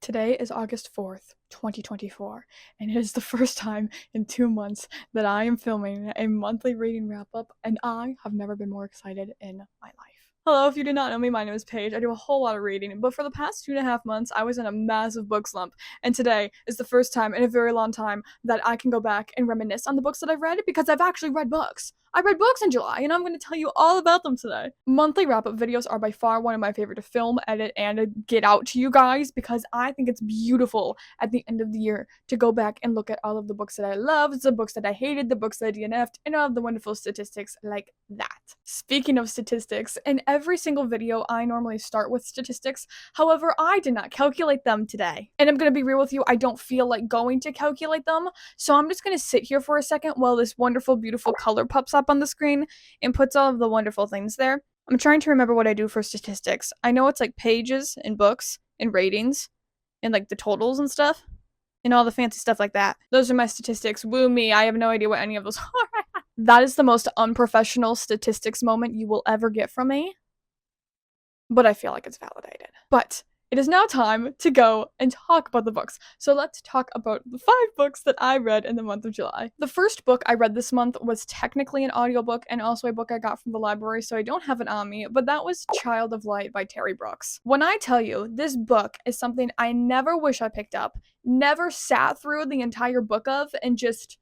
Today is August 4th, 2024, and it is the first time in 2 months that I am filming a monthly reading wrap-up, and I have never been more excited in my life. Hello, if you do not know me, my name is Paige. I do a whole lot of reading, but for the past 2.5 months, I was in a massive book slump, and today is the first time in a very long time that I can go back and reminisce on the books that I've read because I've actually read books. I read books in July, and I'm going to tell you all about them today. Monthly wrap-up videos are by far one of my favorite to film, edit, and get out to you guys because I think it's beautiful at the end of the year to go back and look at all of the books that I loved, the books that I hated, the books that I DNF'd, and all of the wonderful statistics like that. Speaking of statistics, in every single video I normally start with statistics, however, I did not calculate them today. And I'm going to be real with you, I don't feel like going to calculate them, so I'm just going to sit here for a second while this wonderful, beautiful color pops up on the screen and puts all of the wonderful things there. I'm trying to remember what I do for statistics. I know it's like pages and books and ratings and like the totals and stuff and all the fancy stuff like that. Those are my statistics. Woo me, I have no idea what any of those are. That is the most unprofessional statistics moment you will ever get from me. But I feel like it's validated. But it is now time to go and talk about the books. So let's talk about the 5 books that I read in the month of July. The first book I read this month was technically an audiobook and also a book I got from the library, so I don't have it on me, but that was Child of Light by Terry Brooks. When I tell you this book is something I never wish I picked up, never sat through the entire book of, and just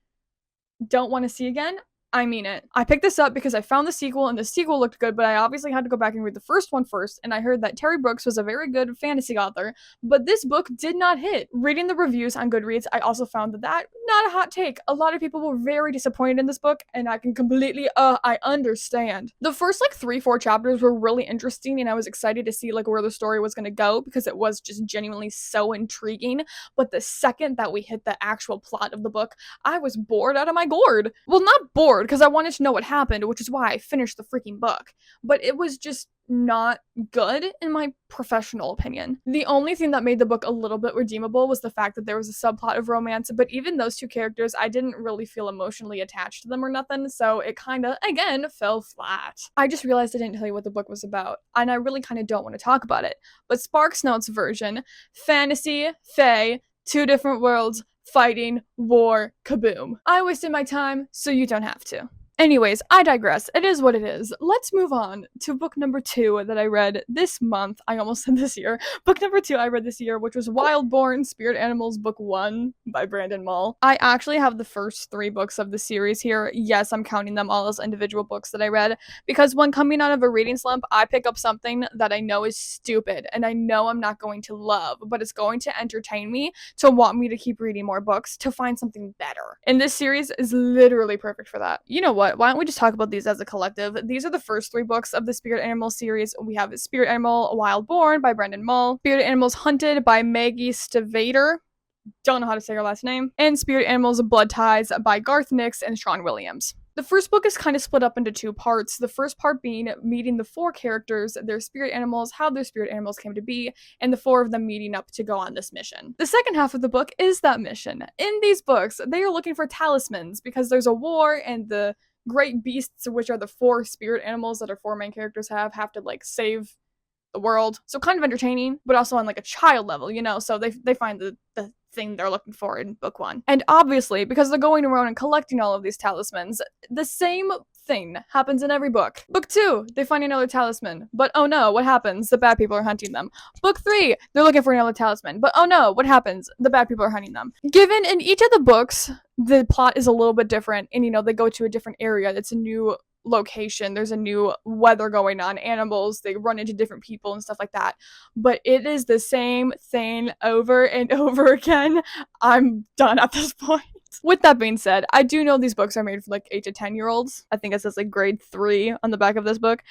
don't want to see again, I mean it. I picked this up because I found the sequel and the sequel looked good, but I obviously had to go back and read the first one first, and I heard that Terry Brooks was a very good fantasy author, but this book did not hit. Reading the reviews on Goodreads, I also found that not a hot take. A lot of people were very disappointed in this book, and I can completely, I understand. The first 3-4 chapters were really interesting, and I was excited to see where the story was going to go because it was just genuinely so intriguing, but the second that we hit the actual plot of the book, I was bored out of my gourd. Well, not bored, because I wanted to know what happened, which is why I finished the freaking book. But it was just not good, in my professional opinion. The only thing that made the book a little bit redeemable was the fact that there was a subplot of romance, but even those 2 characters, I didn't really feel emotionally attached to them or nothing, so it kinda, again, fell flat. I just realized I didn't tell you what the book was about, and I really kinda don't want to talk about it. But Sparks Notes version, fantasy, fae, 2 different worlds, fighting, war, kaboom. I wasted my time, so you don't have to. Anyways, I digress. It is what it is. Let's move on to book number 2 that I read this month. I almost said this year. Book number 2 I read this year, which was Wildborn Spirit Animals Book 1 by Brandon Mull. I actually have the first 3 books of the series here. Yes, I'm counting them all as individual books that I read, because when coming out of a reading slump, I pick up something that I know is stupid, and I know I'm not going to love, but it's going to entertain me, to want me to keep reading more books, to find something better. And this series is literally perfect for that. You know what? Why don't we just talk about these as a collective? These are the first 3 books of the Spirit Animal series. We have Spirit Animal Wildborn by Brandon Mull, Spirit Animals Hunted by Maggie Stavater, don't know how to say her last name, and Spirit Animals Blood Ties by Garth Nix and Sean Williams. The first book is kind of split up into 2 parts. The first part being meeting the 4 characters, their spirit animals, how their spirit animals came to be, and the 4 of them meeting up to go on this mission. The second half of the book is that mission. In these books, they are looking for talismans because there's a war, and the great beasts, which are the 4 spirit animals that our 4 main characters have to save the world. So kind of entertaining, but also on a child level, so they find the thing they're looking for in book 1. And obviously, because they're going around and collecting all of these talismans, the same thing happens in every book. Book 2, they find another talisman, but oh no, what happens? The bad people are hunting them. Book 3, they're looking for another talisman, but oh no, what happens? The bad people are hunting them. Given in each of the books, the plot is a little bit different, and they go to a different area. It's a new location, there's a new weather going on, animals, they run into different people and stuff like that, but it is the same thing over and over again. I'm done at this point. With that being said, I do know these books are made for 8 to 10 year olds. I think it says grade 3 on the back of this book.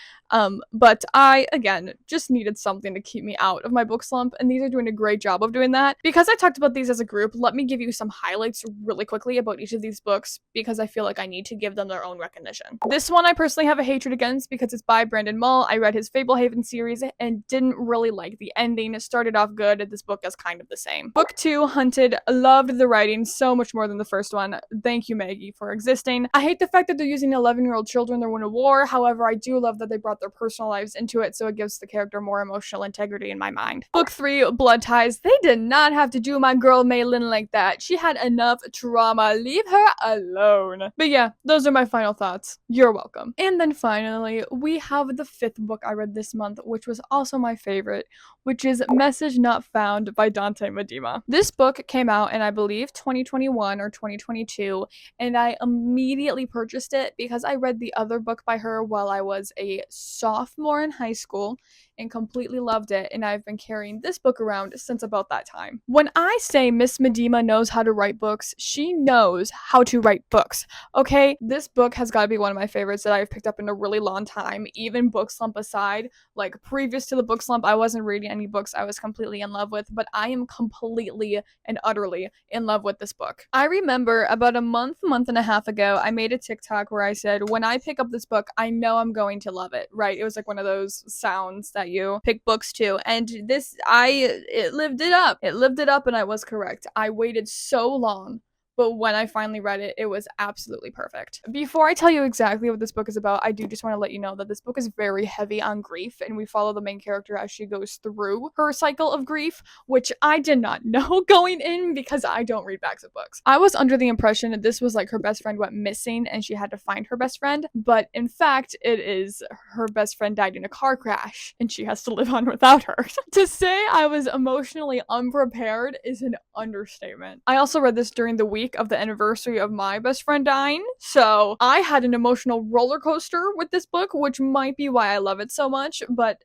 But I, again, just needed something to keep me out of my book slump, and these are doing a great job of doing that. Because I talked about these as a group, let me give you some highlights really quickly about each of these books, because I feel like I need to give them their own recognition. This one I personally have a hatred against because it's by Brandon Mull. I read his Fablehaven series and didn't really like the ending. It started off good, and this book is kind of the same. Book 2, Hunted, loved the writing so much more than the first one. Thank you, Maggie, for existing. I hate the fact that they're using 11-year-old children to win a war. However, I do love that they brought their personal lives into it, so it gives the character more emotional integrity in my mind. Book 3, Blood Ties. They did not have to do my girl Maylin like that. She had enough trauma. Leave her alone. But yeah, those are my final thoughts. You're welcome. And then finally, we have the 5th book I read this month, which was also my favorite, which is Message Not Found by Dante Medema. This book came out in, I believe, 2021 or 2022, and I immediately purchased it because I read the other book by her while I was a sophomore in high school and completely loved it, and I've been carrying this book around since about that time. When I say Miss Medema knows how to write books, she knows how to write books, okay? This book has got to be one of my favorites that I've picked up in a really long time, even book slump aside. Like, previous to the book slump, I wasn't reading any books I was completely in love with, but I am completely and utterly in love with this book. I remember about a month and a half ago, I made a TikTok where I said, when I pick up this book, I know I'm going to love it, right? It was like one of those sounds that you pick books to, and it lived it up. It lived it up, and I was correct. I waited so long, but when I finally read it, it was absolutely perfect. Before I tell you exactly what this book is about, I do just want to let you know that this book is very heavy on grief, and we follow the main character as she goes through her cycle of grief, which I did not know going in because I don't read backs of books. I was under the impression that this was like her best friend went missing and she had to find her best friend, but in fact, it is her best friend died in a car crash and she has to live on without her. To say I was emotionally unprepared is an understatement. I also read this during the week of the anniversary of my best friend dying, so I had an emotional roller coaster with this book, which might be why I love it so much, but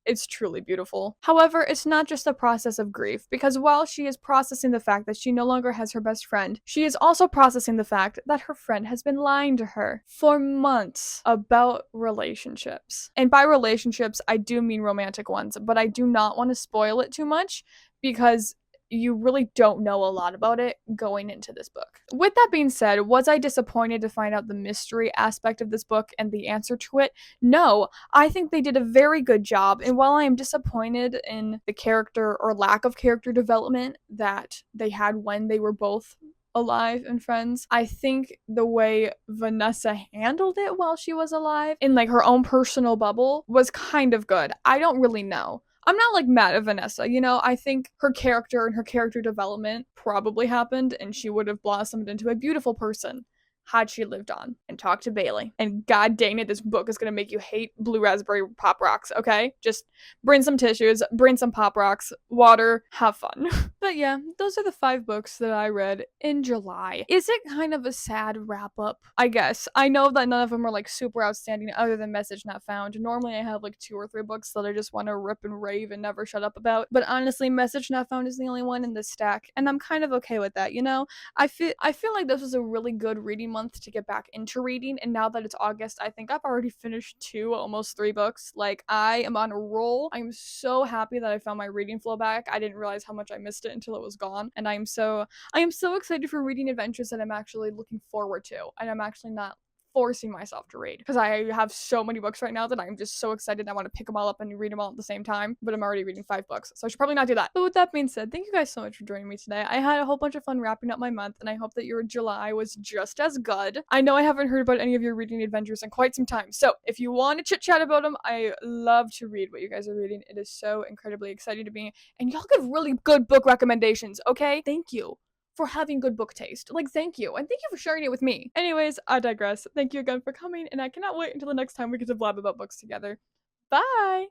it's truly beautiful. However, it's not just the process of grief, because while she is processing the fact that she no longer has her best friend, she is also processing the fact that her friend has been lying to her for months about relationships. And by relationships, I do mean romantic ones, but I do not want to spoil it too much because you really don't know a lot about it going into this book. With that being said, was I disappointed to find out the mystery aspect of this book and the answer to it? No, I think they did a very good job, and while I am disappointed in the character or lack of character development that they had when they were both alive and friends, I think the way Vanessa handled it while she was alive in like her own personal bubble was kind of good. I don't really know. I'm not like mad at Vanessa, you know, I think her character and her character development probably happened and she would have blossomed into a beautiful person had she lived on and talked to Bailey. And god dang it, this book is gonna make you hate blue raspberry pop rocks, okay? Just bring some tissues, bring some pop rocks, water, have fun. But yeah, those are the 5 books that I read in July. Is it kind of a sad wrap up? I guess. I know that none of them are like super outstanding other than Message Not Found. Normally I have like 2 or 3 books that I just want to rip and rave and never shut up about. But honestly, Message Not Found is the only one in this stack, and I'm kind of okay with that, you know? I feel like this was a really good reading month to get back into reading, and now that it's August, I think I've already finished 2, almost 3 books. Like, I am on a roll. I'm so happy that I found my reading flow back. I didn't realize how much I missed it until it was gone, and I am so excited for reading adventures that I'm actually looking forward to, and I'm actually not forcing myself to read because I have so many books right now that I'm just so excited I want to pick them all up and read them all at the same time, but I'm already reading 5 books, so I should probably not do that. But with that being said, thank you guys so much for joining me today. I had a whole bunch of fun wrapping up my month, and I hope that your July was just as good. I know I haven't heard about any of your reading adventures in quite some time, so if you want to chit chat about them, I love to read what you guys are reading. It is so incredibly exciting to me, and y'all give really good book recommendations, okay? Thank you for having good book taste. Like, thank you. And thank you for sharing it with me. Anyways, I digress. Thank you again for coming, and I cannot wait until the next time we get to blab about books together. Bye!